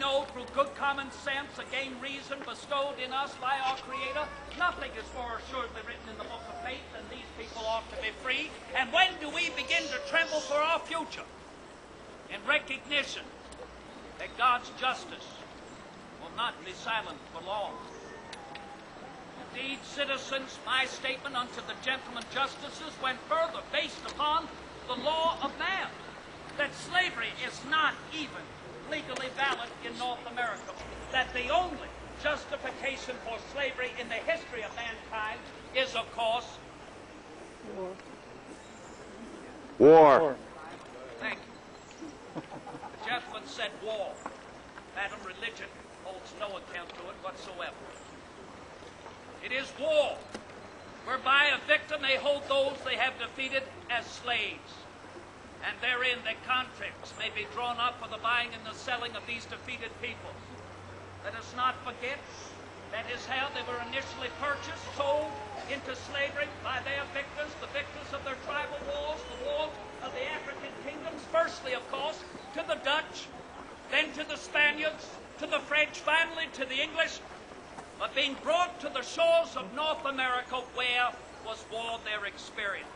know through good common sense, again reason bestowed in us by our Creator, nothing is more assuredly written in the book of faith than these people ought to be free. And when do we begin to tremble for our future? In recognition that God's justice will not be silent for long. Indeed, citizens, my statement unto the gentlemen justices went further, based upon the law of man, that slavery is not even legally valid in North America, that the only justification for slavery in the history of mankind is, of course, war. Thank you. The gentleman said war. Madam, religion holds no account to it whatsoever. It is war, whereby a victim may hold those they have defeated as slaves, and therein their contracts may be drawn up for the buying and the selling of these defeated peoples. Let us not forget that is how they were initially purchased, sold into slavery by their victors, the victors of their tribal wars, the wars of the African kingdoms, firstly, of course, to the Dutch, then to the Spaniards, to the French, finally to the English, but being brought to the shores of North America, where was war their experience.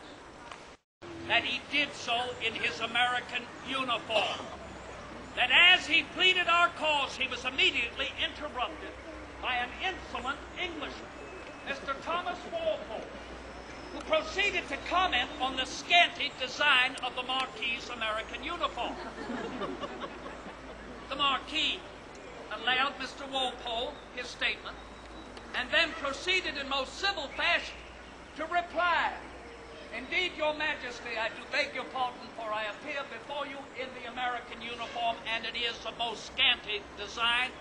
That he did so in his American uniform. That as he pleaded our cause, he was immediately interrupted by an insolent Englishman, Mr. Thomas Walpole, who proceeded to comment on the scanty design of the Marquis's American uniform. The Marquis allowed Mr. Walpole his statement, and then proceeded in most civil fashion to reply, "Indeed, Your Majesty, I do beg your pardon, for I appear before you in the American uniform, and it is a most scanty design.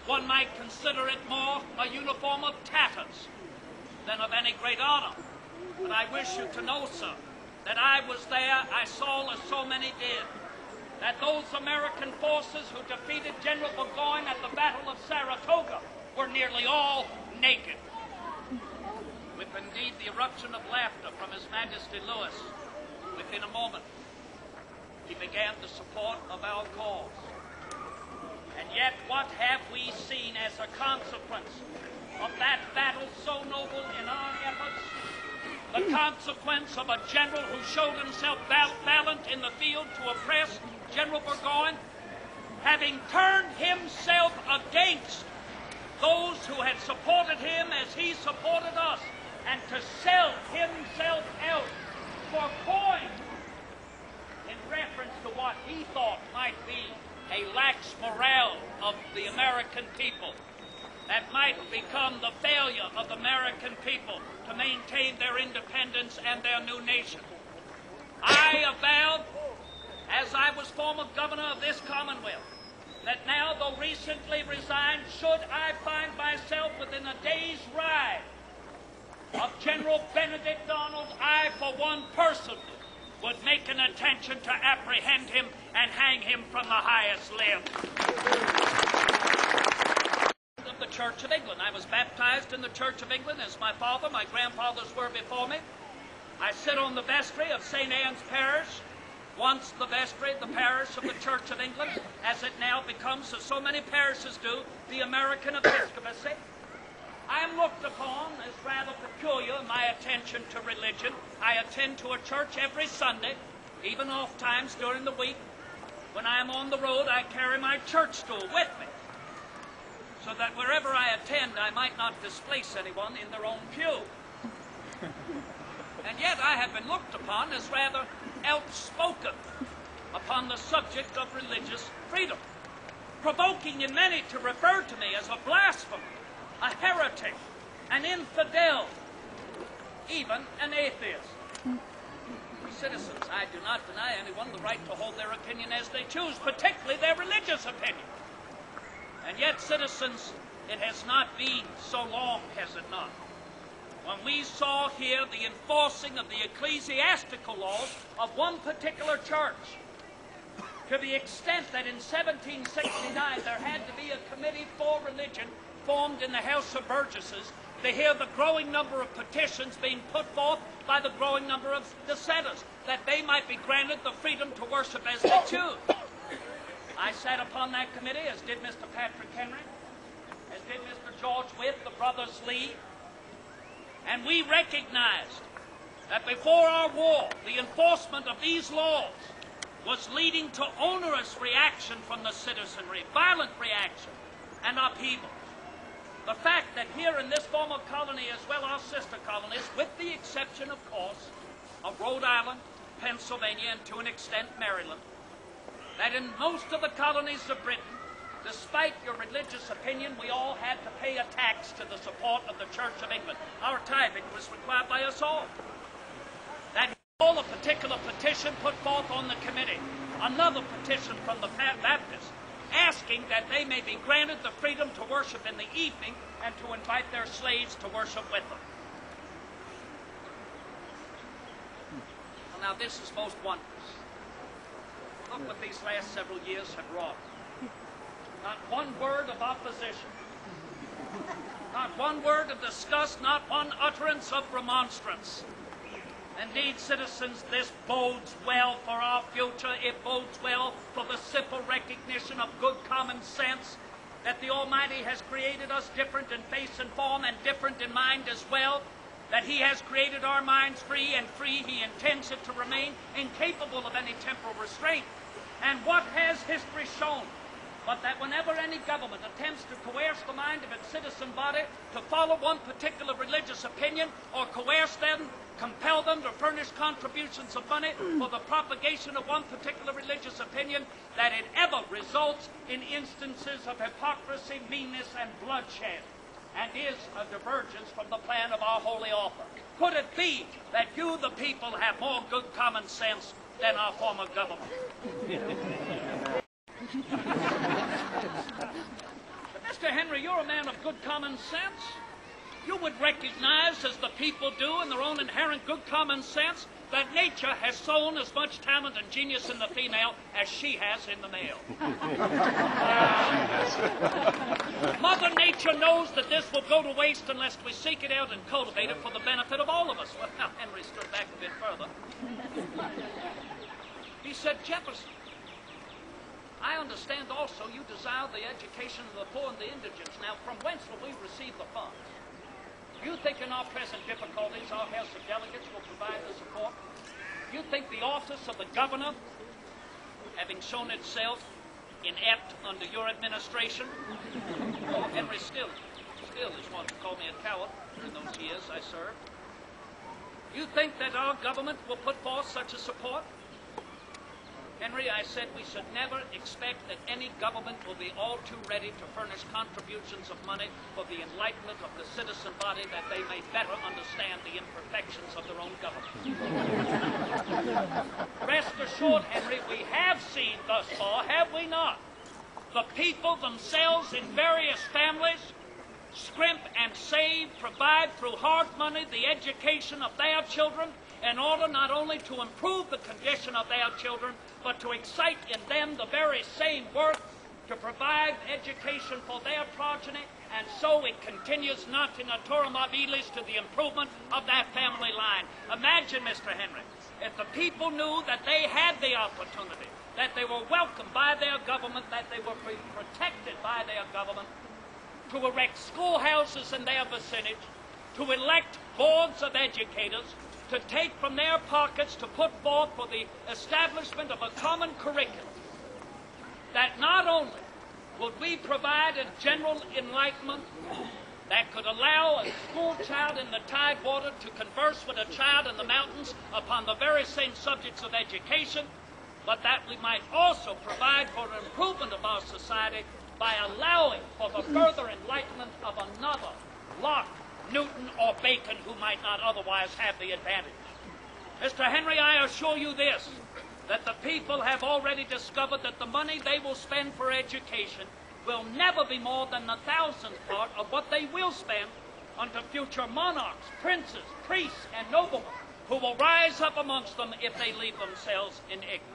One might consider it more a uniform of tatters than of any great honor. But I wish you to know, sir, that I was there, I saw as so many did, that those American forces who defeated General Burgoyne at the Battle of Saratoga were nearly all naked." With indeed the eruption of laughter from His Majesty Louis, within a moment, he began the support of our cause. And yet what have we seen as a consequence of that battle so noble in our efforts? The consequence of a general who showed himself valiant in the field to oppress General Burgoyne, having turned himself against those who had supported him as he supported us, and to sell himself out for coin in reference to what he thought might be a lax morale of the American people, that might become the failure of the American people to maintain their independence and their new nation. I avowed, as I was former governor of this Commonwealth, that now, though recently resigned, should I find myself within a day's ride of General Benedict Arnold, I, for one person, would make an attention to apprehend him and hang him from the highest limb. Of the Church of England. I was baptized in the Church of England as my father, my grandfathers were before me. I sit on the vestry of St. Anne's Parish, once the vestry, the parish of the Church of England, as it now becomes, as so many parishes do, the American Episcopacy. I am looked upon as rather peculiar in my attention to religion. I attend to a church every Sunday, even oft times during the week. When I am on the road, I carry my church stool with me, so that wherever I attend, I might not displace anyone in their own pew. And yet I have been looked upon as rather outspoken upon the subject of religious freedom, provoking in many to refer to me as a blasphemer, a heretic, an infidel, even an atheist. Citizens, I do not deny anyone the right to hold their opinion as they choose, particularly their religious opinion. And yet, citizens, it has not been so long, has it not, when we saw here the enforcing of the ecclesiastical laws of one particular church, to the extent that in 1769 there had to be a committee for religion formed in the House of Burgesses to hear the growing number of petitions being put forth by the growing number of dissenters, that they might be granted the freedom to worship as they choose. I sat upon that committee, as did Mr. Patrick Henry, as did Mr. George Witt, the brothers Lee, and we recognized that before our war, the enforcement of these laws was leading to onerous reaction from the citizenry, violent reaction and upheaval. The fact that here in this former colony, as well as sister colonies, with the exception, of course, of Rhode Island, Pennsylvania, and to an extent Maryland, that in most of the colonies of Britain, despite your religious opinion, we all had to pay a tax to the support of the Church of England. Our tithing was required by us all. That all a particular petition put forth on the committee, another petition from the Baptists, asking that they may be granted the freedom to worship in the evening and to invite their slaves to worship with them. Well, now this is most wondrous. Look what these last several years have wrought. Not one word of opposition. Not one word of disgust, not one utterance of remonstrance. Indeed, citizens, this bodes well for our future. It bodes well for the simple recognition of good common sense that the Almighty has created us different in face and form and different in mind as well, that He has created our minds free, and free He intends it to remain, incapable of any temporal restraint. And what has history shown? But that whenever any government attempts to coerce the mind of its citizen body to follow one particular religious opinion, or coerce them, compel them to furnish contributions of money for the propagation of one particular religious opinion, that it ever results in instances of hypocrisy, meanness, and bloodshed, and is a divergence from the plan of our holy author. Could it be that you, the people, have more good common sense than our former government? But Mr. Henry, you're a man of good common sense. You would recognize, as the people do in their own inherent good common sense, that nature has sown as much talent and genius in the female as she has in the male. Mother Nature knows that this will go to waste unless we seek it out and cultivate it for the benefit of all of us. Well, now, Henry stood back a bit further. He said, Jefferson, I understand also you desire the education of the poor and the indigents. Now, from whence will we receive the funds? Do you think in our present difficulties our House of Delegates will provide the support? Do you think the office of the governor, having shown itself inept under your administration, Henry still is one to call me a coward during those years I served. Do you think that our government will put forth such a support? Henry, I said we should never expect that any government will be all too ready to furnish contributions of money for the enlightenment of the citizen body, that they may better understand the imperfections of their own government. Rest assured, Henry, we have seen thus far, have we not, the people themselves in various families scrimp and save, provide through hard money the education of their children, in order not only to improve the condition of their children, but to excite in them the very same work to provide education for their progeny, and so it continues not in naturam abilis to the improvement of that family line. Imagine, Mr. Henry, if the people knew that they had the opportunity, that they were welcomed by their government, that they were protected by their government, to erect schoolhouses in their vicinage, to elect boards of educators, to take from their pockets to put forth for the establishment of a common curriculum, that not only would we provide a general enlightenment that could allow a school child in the Tidewater to converse with a child in the mountains upon the very same subjects of education, but that we might also provide for an improvement of our society by allowing for the further enlightenment of another Locke, Newton, or Bacon, who might not otherwise have the advantage. Mr. Henry, I assure you this, that the people have already discovered that the money they will spend for education will never be more than the 1,000th part of what they will spend unto future monarchs, princes, priests, and noblemen, who will rise up amongst them if they leave themselves in ignorance.